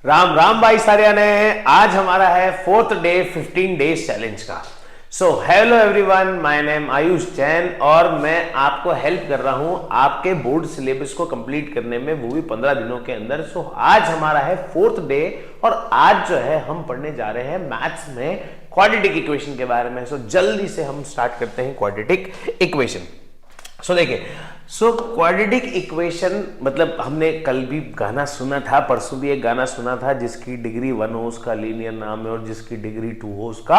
राम राम भाई सारिया ने। आज हमारा है 4th डे 15 डेज चैलेंज का। So hello everyone, my name Ayush Jain और मैं आपको हेल्प कर रहा हूं आपके बोर्ड सिलेबस को कंप्लीट करने में, वो भी 15 दिनों के अंदर। सो आज हमारा है 4th डे और आज जो है हम पढ़ने जा रहे हैं मैथ्स में क्वाड्रेटिक इक्वेशन के बारे में। सो जल्दी से हम स्टार्ट करते हैं क्वाड्रेटिक इक्वेशन। सो देखिए, क्वाड्रेटिक इक्वेशन मतलब हमने कल भी गाना सुना था, परसों भी एक गाना सुना था, जिसकी डिग्री 1 हो उसका लीनियर नाम है और जिसकी डिग्री 2 हो उसका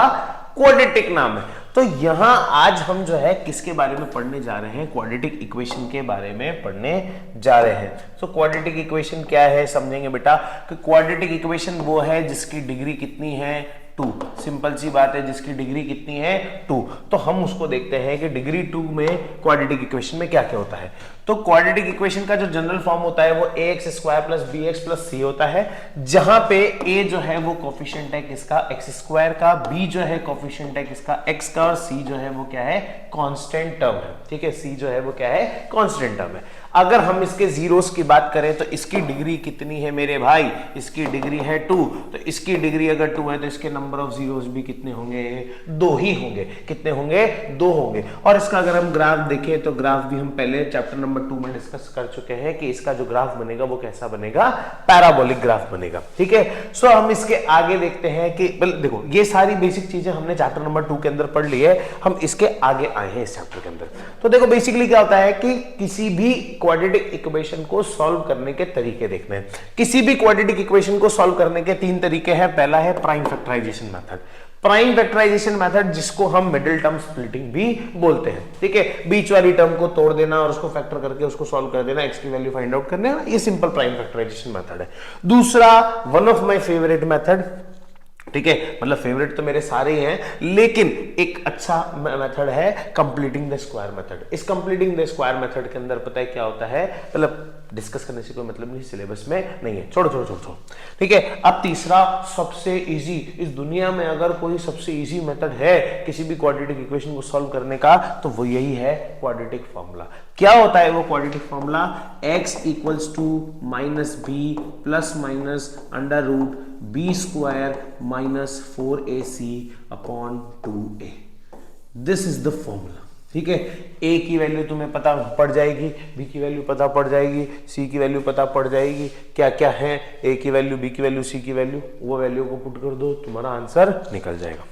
क्वाड्रेटिक नाम है। तो यहां आज हम जो है किसके बारे में पढ़ने जा रहे हैं? क्वाड्रेटिक इक्वेशन के बारे में पढ़ने जा रहे हैं। सो क्वाड्रेटिक इक्वेशन क्या है समझेंगे बेटा कि क्वाड्रेटिक इक्वेशन वो है जिसकी डिग्री कितनी है? 2। सिंपल सी बात है, जिसकी डिग्री कितनी है? 2। तो हम उसको देखते हैं कि डिग्री 2 में क्वाड्रेटिक इक्वेशन में क्या क्या होता है। तो क्वाड्रेटिक इक्वेशन का जो जनरल फॉर्म होता है वो ax square plus bx plus c होता है, जहां पे a जो है वो कोफिशिएंट है किसका? x स्क्वायर का, b जो है कोफिशिएंट है किसका? x का, और c जो है वो क्या है? कांस्टेंट टर्म है। ठीक है, c जो है वो क्या है? कांस्टेंट टर्म है। अगर हम इसके जीरोस की बात करें तो इसकी डिग्री कितनी है मेरे भाई? इसकी डिग्री है 2। तो इसकी डिग्री अगर 2 है तो इसके नंबर ऑफ जीरोस भी कितने होंगे? 2 ही होंगे। कितने होंगे? 2 होंगे। और इसका अगर हम ग्राफ देखें तो ग्राफ भी हम पहले चैप्टर नंबर 2 में डिस्कस कर चुके हैं कि इसका जो ग्राफ बनेगा वो कैसा बनेगा? पैराबोलिक ग्राफ बनेगा। ठीक है, सो हम इसके आगे देखते हैं कि देखो ये सारी बेसिक चीजें हमने चैप्टर नंबर 2 के अंदर पढ़ ली है, हम इसके आगे आए हैं इस चैप्टर के अंदर। तो देखो बेसिकली क्या होता है कि किसी भी क्वाड्रेटिक इक्वेशन को सॉल्व करने के तरीके देखने हैं। किसी भी क्वाड्रेटिक इक्वेशन को सॉल्व करने के 3 तरीके हैं। पहला है prime factorization method. Prime factorization method जिसको हम मिडिल टर्म स्प्लिटिंग भी बोलते हैं। ठीक है, बीच वाली टर्म को तोड़ देना और उसको फैक्टर करके उसको सॉल्व कर देना, एक्स की वैल्यू फाइंड आउट करना, ये सिंपल प्राइम फैक्टराइजेशन मेथड है। दूसरा, one of my favourite method, ठीक है, मतलब फेवरेट तो मेरे सारे ही हैं, लेकिन एक अच्छा मेथड है कंप्लीटिंग द स्क्वायर मेथड। इस कंप्लीटिंग द स्क्वायर मेथड के अंदर पता है क्या होता है? मतलब डिस्कस करने से कोई मतलब नहीं, सिलेबस में नहीं है, छोड़ो छोड़ो छोड़ो। ठीक है, अब तीसरा सबसे इजी, इस दुनिया में अगर कोई सबसे इजी मेथड है किसी भी क्वाड्रेटिक इक्वेशन को सॉल्व करने का तो वो यही है क्वाड्रेटिक फॉर्मूला। क्या होता है वो quadratic formula? x equals to minus b plus minus under root b square minus 4ac upon 2a। This is the formula. ठीक है, a की वैल्यू तुम्हें पता पड़ जाएगी, b की वैल्यू पता पड़ जाएगी, c की वैल्यू पता पड़ जाएगी, क्या क्या है, a की वैल्यू, b की वैल्यू, c की वैल्यू, वो वैल्यू को पुट कर दो, तुम्हारा आंसर निकल जाएगा।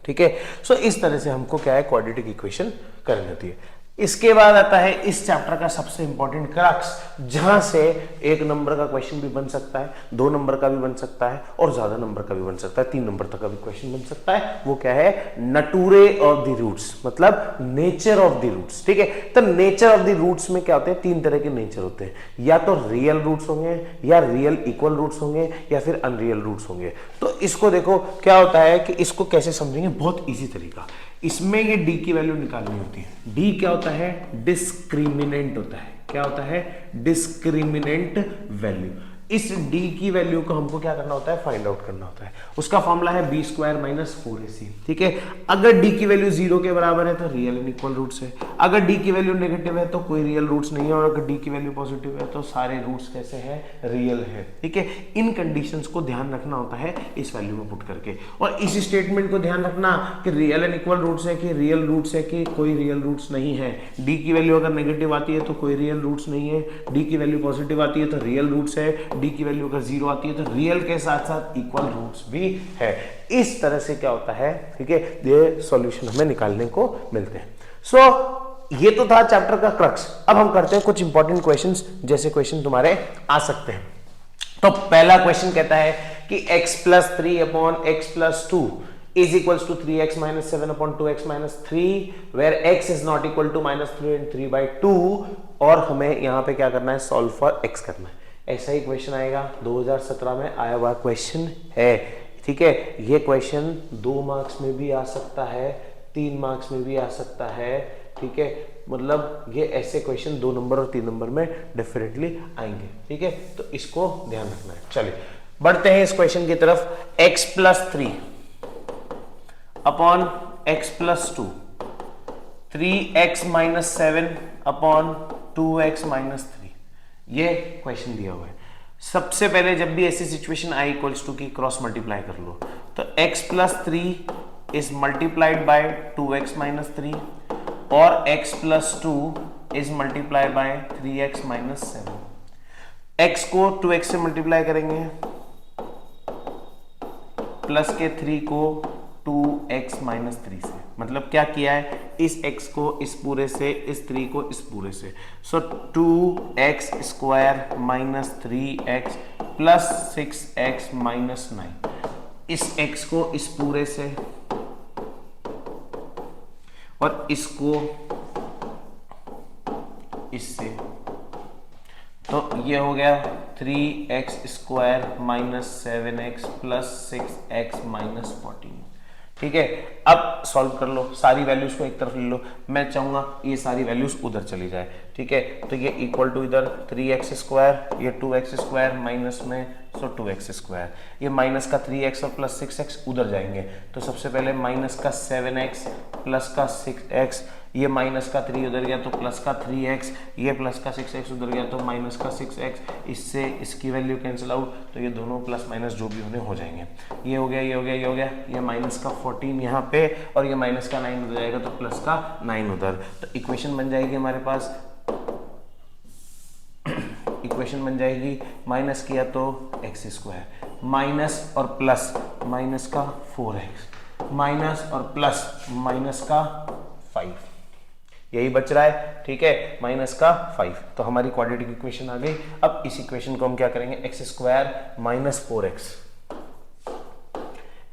ठीक है, सो इस तरह से हमको क्या है क्वाड्रेटिक इक्वेशन करनी होती है। इसके बाद आता है इस चैप्टर का सबसे इंपॉर्टेंट क्रक्स, जहां से 1 नंबर का क्वेश्चन भी बन सकता है, 2 नंबर का भी बन सकता है और ज्यादा नंबर का भी बन सकता है, 3 नंबर तक का भी क्वेश्चन बन सकता है। वो क्या है? नटूरे ऑफ द रूट्स, मतलब नेचर ऑफ द रूट्स। ठीक है, तो नेचर ऑफ द रूट्स में क्या होते हैं? 3 तरह के नेचर होते हैं, या तो रियल रूट्स होंगे, या रियल इक्वल रूट्स होंगे, या फिर अनरियल रूट्स होंगे। तो इसको देखो क्या होता है कि इसको कैसे समझेंगे, बहुत इजी तरीका। इसमें ये d की वैल्यू निकालनी होती है। d क्या होता है? डिस्क्रिमिनेंट होता है। क्या होता है? Discriminant value. इस d की वैल्यू को हमको क्या करना होता है? फाइंड आउट करना होता है। उसका फॉर्मूला है b स्क्वायर माइनस 4ac। ठीक है, अगर d की वैल्यू 0 के बराबर है तो रियल एंड इक्वल रूट्स है, अगर d की वैल्यू नेगेटिव है तो कोई रियल रूट्स नहीं है, और अगर d की वैल्यू पॉजिटिव है तो सारे रूट्स कैसे हैं? रियल है। ठीक है, इन कंडीशंस को ध्यान रखना होता है इस वैल्यू में पुट करके, और इस स्टेटमेंट को ध्यान रखना कि रियल एंड इक्वल रूट्स है कि रियल रूट्स है कि कोई रियल रूट्स नहीं है। d की वैल्यू अगर नेगेटिव आती है तो कोई रियल रूट्स नहीं है, d की वैल्यू पॉजिटिव आती है तो रियल रूट्स है, d की वैल्यू अगर 0 आती है तो रियल के साथ साथ इक्वल रूट्स भी है। इस तरह से क्या होता है? ठीक है, ये सॉल्यूशन हमें निकालने को मिलते हैं। सो ये तो था चैप्टर का क्रक्स। अब हम करते हैं कुछ इंपॉर्टेंट क्वेश्चंस, जैसे क्वेश्चन तुम्हारे आ सकते हैं। तो पहला क्वेश्चन कहता है कि x plus 3 upon x plus 2 is equals to 3x minus 7 upon 2x minus 3 where x is not equal to minus 3 and 3 by 2, और हमें यहाँ पे क्या करना है? सॉल्व फॉर x करना है। ऐसा ही क्वेश्चन आएगा, 2017 में आया हुआ क्वेश्चन है। ठीक है, ये क्वेश्चन 2 मार्क्स में भी आ सकता है, 3 मार्क्स में भी आ सकता है। ठीक है, मतलब ये ऐसे क्वेश्चन 2 नंबर और 3 नंबर में डेफिनेटली आएंगे। ठीक है, तो इसको ध्यान रखना है। चलिए बढ़ते हैं इस क्वेश्चन की तरफ। x plus 3 upon x plus 2, 3x minus 7 upon 2x minus 3, ये क्वेश्चन दिया हुआ है। सबसे पहले जब भी ऐसी सिचुएशन आई इक्वल्स टू की क्रॉस मल्टीप्लाई कर लो, तो x plus 3 is multiplied by 2x minus 3 और x plus 2 is multiplied by 3x minus 7। x को 2x से मल्टीप्लाई करेंगे, प्लस के 3 को 2x माइनस 3 से, मतलब क्या किया है, इस x को इस पूरे से, इस 3 को इस पूरे से, सो 2x square minus 3x plus 6x minus 9, इस x को इस पूरे से और इसको इससे, तो ये हो गया 3x square minus 7x plus 6x minus 14। ठीक है, अब सॉल्व कर लो, सारी वैल्यूज को एक तरफ ले लो, मैं चाहूंगा ये सारी वैल्यूज उधर चली जाए। ठीक है, तो ये इक्वल टू इधर 3x स्क्वायर, ये 2x स्क्वायर माइनस में, सो 2x स्क्वायर, ये माइनस का 3x और प्लस 6x उधर जाएंगे, तो सबसे पहले माइनस का 7x प्लस का 6x, ये माइनस का 3 उधर गया तो प्लस का 3x, ये प्लस का 6x उधर गया तो माइनस का 6x, इससे इसकी वैल्यू कैंसिल आउट, तो ये दोनों प्लस माइनस जो भी होने हो जाएंगे। ये हो गया, ये हो गया, ये हो गया, ये माइनस का 14 यहाँ पे और ये माइनस का 9 उधर जाएगा तो प्लस का 9 उधर, तो इक्वेशन बन जाएगी हमारे पास, इक्वेशन बन जाएगी, माइनस किया तो x स्क्वायर माइनस और प्लस माइनस का 4x माइनस और प्लस माइनस का 5, यही बच रहा है। ठीक है, माइनस का 5, तो हमारी क्वाड्रेटिक इक्वेशन आ गई। अब इस इक्वेशन को हम क्या करेंगे, x square minus 4x,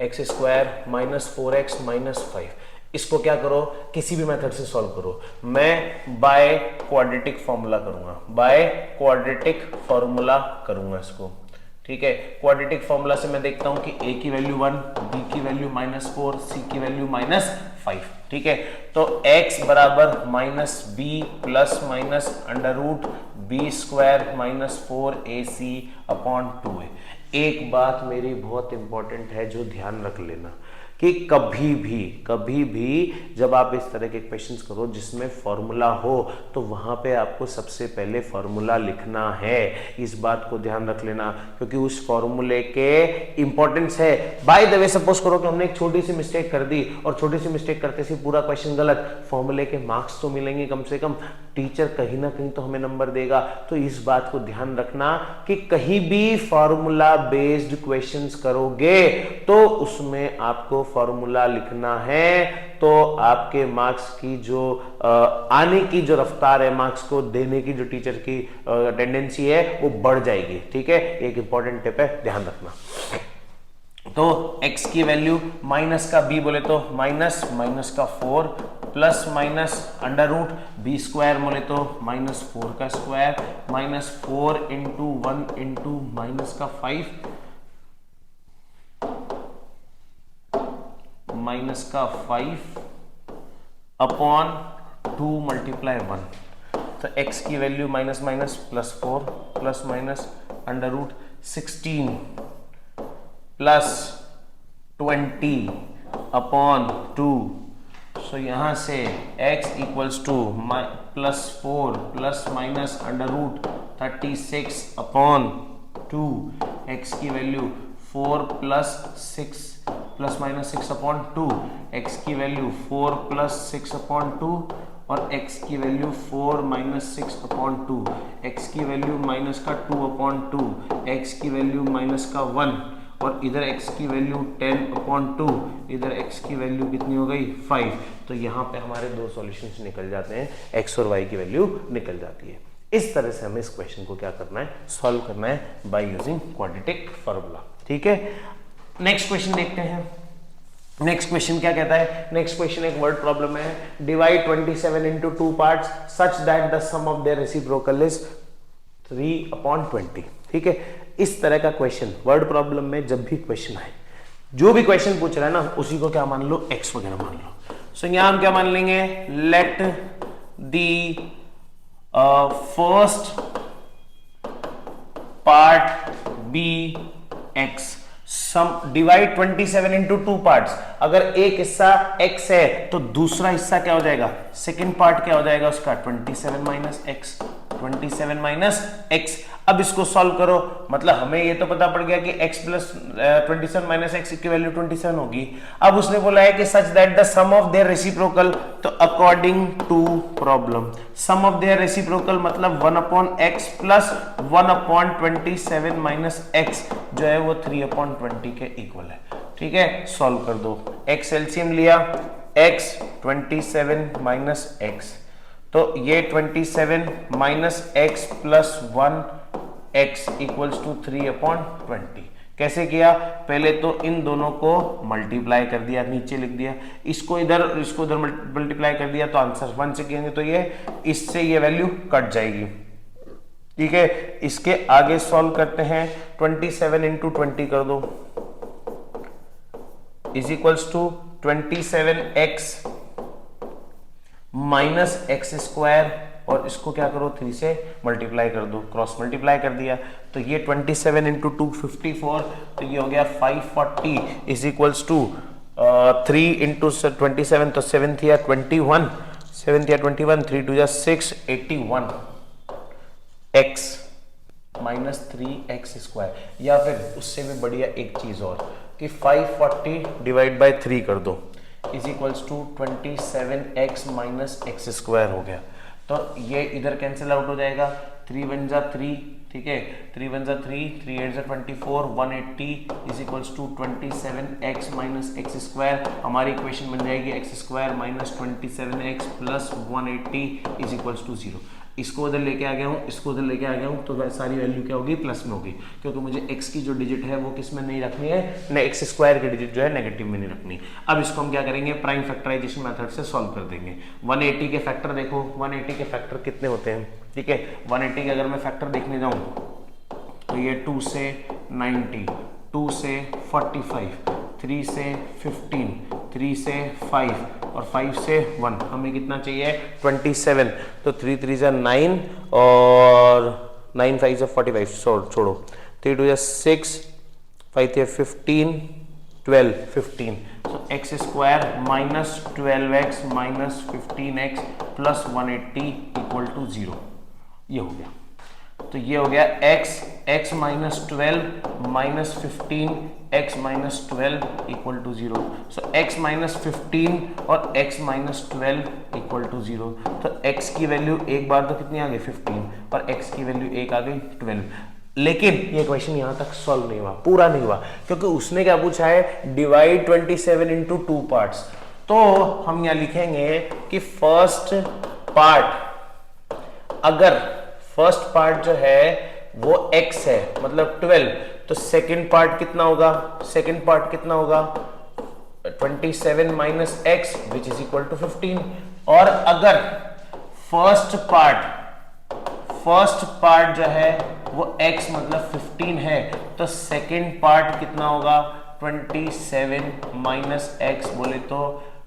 x square minus 4x minus 5, इसको क्या करो, किसी भी मेथड से सॉल्व करो, मैं बाय क्वाड्रेटिक फॉर्मूला करूंगा, बाय क्वाड्रेटिक फॉर्मूला करूंगा इसको। ठीक है, क्वाड्रेटिक फॉर्मूला से मैं देखता हूं कि a की वैल्यू 1, b की वैल्यू -4, c की वैल्यू -5। ठीक है, तो x बराबर minus b plus minus under root b square minus 4ac upon 2a। एक बात मेरी बहुत इंपॉर्टेंट है जो ध्यान रख लेना कि कभी भी जब आप इस तरह के क्वेश्चंस करो जिसमें फॉर्मूला हो तो वहां पे आपको सबसे पहले फॉर्मूला लिखना है, इस बात को ध्यान रख लेना, क्योंकि उस फॉर्मूले के इंपॉर्टेंस है। बाय द वे सपोज करो कि हमने एक छोटी सी मिस्टेक कर दी और छोटी सी मिस्टेक करते से पूरा क्वेश्चन गलत, फॉर्मूले के मार्क्स तो मिलेंगे कम से कम, टीचर कहीं ना कहीं तो हमें नंबर देगा। तो इस बात को ध्यान रखना कि कहीं भी फॉर्मूला बेस्ड क्वेश्चंस करोगे तो उसमें आपको फॉर्मूला लिखना है, तो आपके मार्क्स की जो आने की जो रफ्तार है, मार्क्स को देने की जो टीचर की टेंडेंसी है वो बढ़ जाएगी। ठीक है, एक इंपॉर्टेंट टिप है, ध्यान रखना। तो x की वैल्यू माइनस का b बोले तो माइनस का 4 plus minus under root b square बोले तो -4 का स्क्वायर -4 इंटू 1 इंटू माइनस का 5 माइनस का 5 अपॉन 2 मल्टीप्लाई 1, तो x की value minus +4 plus minus under root 16 plus 20 upon 2, so यहां से x equals to +4 plus minus under root 36 upon 2, x की value 4 plus 6 plus minus 6 upon 2, x की value 4 plus 6 upon 2 और x की value 4 minus 6 upon 2, x की value minus का 2 upon 2, x की value minus का 1 और इधर x की वैल्यू 10 अपॉन 2, इधर x की वैल्यू कितनी हो गई 5। तो यहाँ पे हमारे दो सॉल्यूशंस निकल जाते हैं, x और y की वैल्यू निकल जाती है। इस तरह से हमें इस क्वेश्चन को क्या करना है, सॉल्व करना है बाय यूजिंग क्वाड्रेटिक फॉर्मूला। ठीक है, नेक्स्ट क्वेश्चन देखते हैं। नेक्स्ट क्वेश्चन क्या कहता है, नेक्स्ट क्वेश्चन एक वर्ड प्रॉब्लम है, divide 27 into 2 parts such that the sum of their reciprocal is 3/20। ठीक है, इस तरह का क्वेश्चन वर्ड प्रॉब्लम में जब भी क्वेश्चन आए, जो भी क्वेश्चन पूछ रहा है ना उसी को क्या मान लो, x वगैरह मान लो। सो यहां हम क्या मान लेंगे, let the first part be x, sum divide 27 into 2 parts, अगर एक हिस्सा x है तो दूसरा हिस्सा क्या हो जाएगा, सेकेंड पार्ट क्या हो जाएगा उसका 27 माइनस x, 27 माइनस x। अब इसको सॉल्व करो, मतलब हमें ये तो पता पड़ गया कि x प्लस 27 माइनस एक्स की वैल्यू 27 होगी। अब उसने बोला है कि such that the sum of their reciprocal, तो according to problem sum of their reciprocal मतलब 1/x प्लस 1/27 माइनस एक्स जो है वो 3/20 के इक्वल है। ठीक है, सॉल्व कर दो। x एलसीएम लिया, x 27 माइनस एक्स, तो ये 27 minus x plus 1x equals to 3/20। कैसे किया? पहले तो इन दोनों को मल्टीप्लाई कर दिया, नीचे लिख दिया, इसको इधर मल्टीप्लाई कर दिया, तो आंसर 1 से किएंगे तो ये इससे ये वैल्यू कट जाएगी। ठीक है, इसके आगे सॉल्व करते हैं। 27 इंटू 20 कर दो is equals to 27x minus x square, और इसको क्या करो 3 से मल्टीप्लाई कर दो, क्रॉस मल्टीप्लाई कर दिया, तो ये 27 इंटू 2 54, तो ये हो गया 540 इज इक्वल्स टू 3 इंटू 27 तो 7 थी 21, 7 थी 21, 3 2 6 81 x माइनस 3x स्क्वायर, या फिर उससे भी बढ़िया एक चीज और कि 540 डिवाइड बाय 3 कर दो is equals to 27x minus x square हो गया। तो ये इधर कैंसिल आउट हो जाएगा, 3 1 जा 3, ठीक है, 3 1 जा 3, 3 8 जा 24, 180 is equals to 27x minus x square. हमारी इक्वेशन बन जाएगी x square minus 27x plus 180 is equals to 0। इसको उधर लेके आ गया हूँ, इसको उधर लेके आ गया हूँ, तो सारी वैल्यू क्या होगी? प्लस में होगी, क्योंकि मुझे x की जो डिजिट है वो किस में नहीं रखनी है, न एक्स स्क्वायर की डिजिट जो है नेगेटिव में नहीं रखनी। अब इसको हम क्या करेंगे? प्राइम फैक्टराइजेशन मेथड से सॉल्व कर देंगे। 180 के फैक्टर देखो, 180 के फैक्टर कितने होते हैं? ठीक है, 180 के अगर मैं फैक्टर देखने जाऊँ तो ये 2 से 90, 2 से 45, 3 से 15, 3 से 5 और 5 से 1, हमें कितना चाहिए? 27, तो 3 3 जा 9 और 9 5 जा 45, छोड़ो, 3 2 जा 6, 5 3 15, 12 15, so x square minus 12x minus 15x plus 180 equal to 0, ये हो गया। तो ये हो गया x minus 12 minus 15 x minus 12 equal to 0। So x minus 15 और x माइनस 12 इक्वल टू 0। तो x की वैल्यू एक बार तो कितनी आ गई? 15, और x की वैल्यू एक आ गई 12। लेकिन ये क्वेश्चन यहां तक सॉल्व नहीं हुआ, पूरा नहीं हुआ, क्योंकि उसने क्या पूछा है? Divide 27 into 2 parts. तो हम यहां लिखेंगे कि फर्स्ट पार्ट, अगर फर्स्ट पार्ट जो है वो x है मतलब 12, तो सेकंड पार्ट कितना होगा? सेकंड पार्ट कितना होगा? 27 minus x which is equal to 15। और अगर फर्स्ट पार्ट जो है वो x मतलब 15 है, तो सेकंड पार्ट कितना होगा? 27 माइनस एक्स बोले तो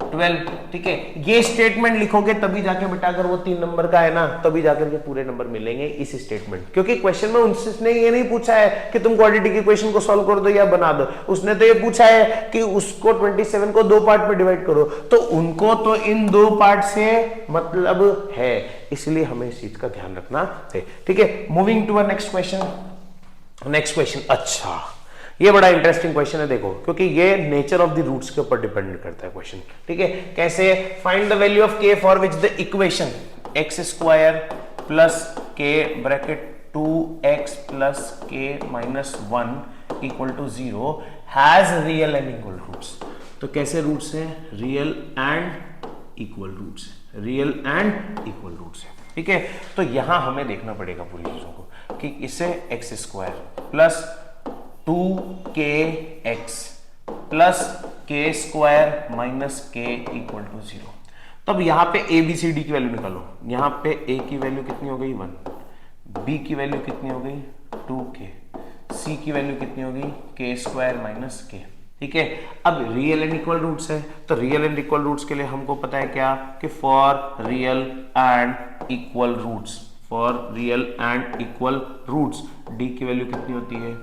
12। ठीक है, ये स्टेटमेंट लिखोगे तभी जाके बेटा, अगर वो 3 नंबर का है ना, तभी जाकर के पूरे नंबर मिलेंगे इस स्टेटमेंट। क्योंकि क्वेश्चन में उसने ये नहीं पूछा है कि तुम क्वाड्रेटिक इक्वेशन को सॉल्व कर दो या बना दो, उसने तो ये पूछा है कि उसको 27 को 2 पार्ट में डिवाइड करो, तो उनको तो इन 2 पार्ट से मतलब है, इसलिए हमें इस चीज का ध्यान रखना है। ठीक है, moving to next question. Next question, अच्छा ये बड़ा इंटरेस्टिंग क्वेश्चन है, देखो, क्योंकि ये नेचर ऑफ द रूट्स के ऊपर डिपेंड करता है क्वेश्चन। ठीक है, कैसे? Find the value of k for which the equation x square plus k bracket 2x plus k minus 1 equal to 0 has real and equal roots. तो कैसे roots हैं? Real and equal roots, real and equal roots है। ठीक है, तो यहां हमें देखना पड़ेगा पूरी चीजों को कि इसे x square plus 2kx plus के स्क्वायर माइनस के इक्वल टू 0। तब यहां पे ए बी सी डी की वैल्यू निकालो। यहां पे a की वैल्यू कितनी हो गई? 1, b की वैल्यू कितनी हो गई? 2k, c की वैल्यू कितनी हो गई? के स्क्वायर माइनस के। ठीक है, अब रियल एंड इक्वल रूट्स है, तो रियल एंड इक्वल रूट्स के लिए हमको पता है क्या कि for real and equal roots, for real and equal roots d की वैल्यू कितनी होती है?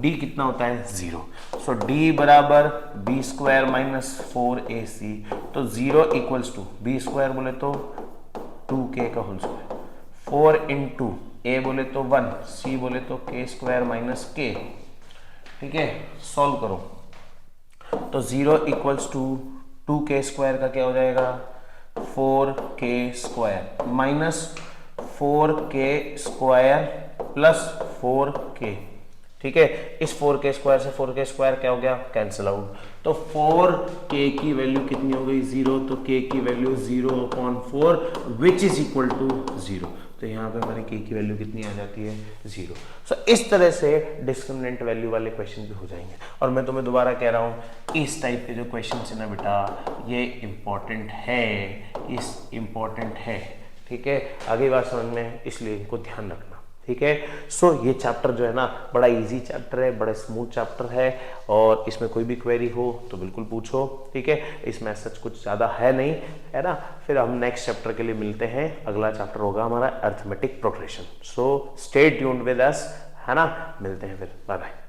d कितना होता है? 0। सो d बराबर बी स्क्वायर माइनस 4ac, तो 0 इक्वल्स टू बी स्क्वायर बोले तो 2k का होल स्क्वायर, 4 इंटू ए बोले तो 1, सी बोले तो के स्क्वायर माइनस के, ठीक है। सॉल्व करो तो 0 इक्वल्स टू 2k स्क्वायर का क्या हो जाएगा 4k square minus 4k square plus 4k, ठीक है। इस 4k स्क्वायर से 4k स्क्वायर क्या हो गया कैंसिल आउट, तो 4k की वैल्यू कितनी हो गई 0, तो k की वैल्यू 0/4 विच इज इक्वल टू 0, तो यहाँ पे हमारी k की वैल्यू कितनी आ जाती है 0। सो इस तरह से डिस्क्रिमिनेंट वैल्यू वाले क्वेश्चन भी हो जाएंगे। और मैं तुम्हें दोबारा कह रहा हूँ इस टाइप के जो क्वेश्चन है ना बेटा ये इम्पोर्टेंट है, ठीक है। आगे बात समझ में, इसलिए इनको ध्यान रखना, ठीक है। सो ये चैप्टर जो है ना बड़ा इजी चैप्टर है, बड़ा स्मूथ चैप्टर है, और इसमें कोई भी क्वेरी हो तो बिल्कुल पूछो, ठीक है। इसमें सच कुछ ज़्यादा है नहीं, है ना। फिर हम नेक्स्ट चैप्टर के लिए मिलते हैं, अगला चैप्टर होगा हमारा arithmetic progression. So stay tuned with us, है ना। मिलते हैं फिर, बाय बाय।